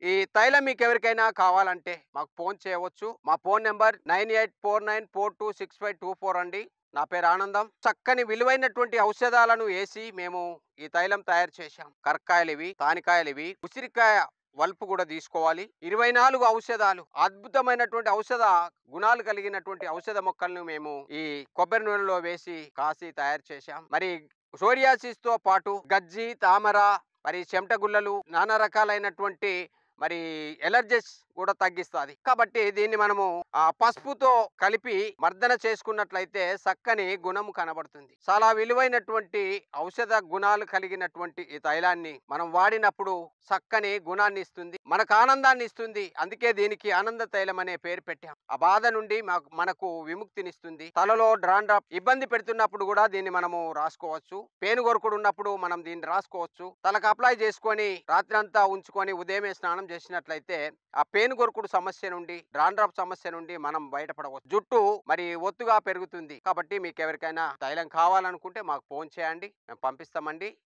ఈ తైలం మీకెవరికైనా కావాలంటే మాకు ఫోన్ చేయవచ్చు. మా ఫోన్ నంబర్ 9849426524 అండి. నా పేరు ఆనందం. చక్కని విలువైనటువంటి ఔషధాలను ఏసి మేము ఈ తైలం తయారు చేశాం. కరక్కాయలివి, తానికాయలివి, ఉసిరికాయ వలుపు గూడా తీసుకోవాలి. 24 ఔషధాలు, అద్భుతమైనటువంటి ఔషధ గుణాలు కలిగినటువంటి ఔషధ మొక్కలను మేము ఈ కొబ్బరి నూనెలో వేసి కాసి తయారు చేశాం. మరి సోరియాసిస్‌తో పాటు గజ్జి, తామర, మరి చెమట గుల్లలు, నానా రకాలైనటువంటి మరి ఎలర్జీస్ కూడా తగ్గిస్తాది. కాబట్టి దీన్ని మనము పసుపుతో కలిపి మర్దన చేసుకున్నట్లయితే చక్కని గుణము కనబడుతుంది. చాలా విలువైనటువంటి ఔషధ గుణాలు కలిగినటువంటి ఈ తైలాన్ని మనం వాడినప్పుడు చక్కని గుణాన్ని ఇస్తుంది. మనకు ఆనందాన్ని ఇస్తుంది. అందుకే దీనికి ఆనంద తైలం అనే పేరు పెట్టాం. ఆ బాధ నుండి మనకు విముక్తినిస్తుంది. తలలో డ్రాండ్రఫ్ ఇబ్బంది పెడుతున్నప్పుడు కూడా దీన్ని మనము రాసుకోవచ్చు. పేనుగొరుకుడు ఉన్నప్పుడు మనం దీన్ని రాసుకోవచ్చు. తలకు అప్లై చేసుకొని రాత్రంతా ఉంచుకొని ఉదయమే స్నానం చేసినట్లయితే ఆ పేనుగొరుకుడు సమస్య నుండి, డ్రాండ్రఫ్ సమస్య నుండి మనం బయటపడవచ్చు. జుట్టు మరి ఒత్తుగా పెరుగుతుంది. కాబట్టి మీకు ఎవరికైనా తైలం కావాలనుకుంటే మాకు ఫోన్ చేయండి. మేము పంపిస్తామండి.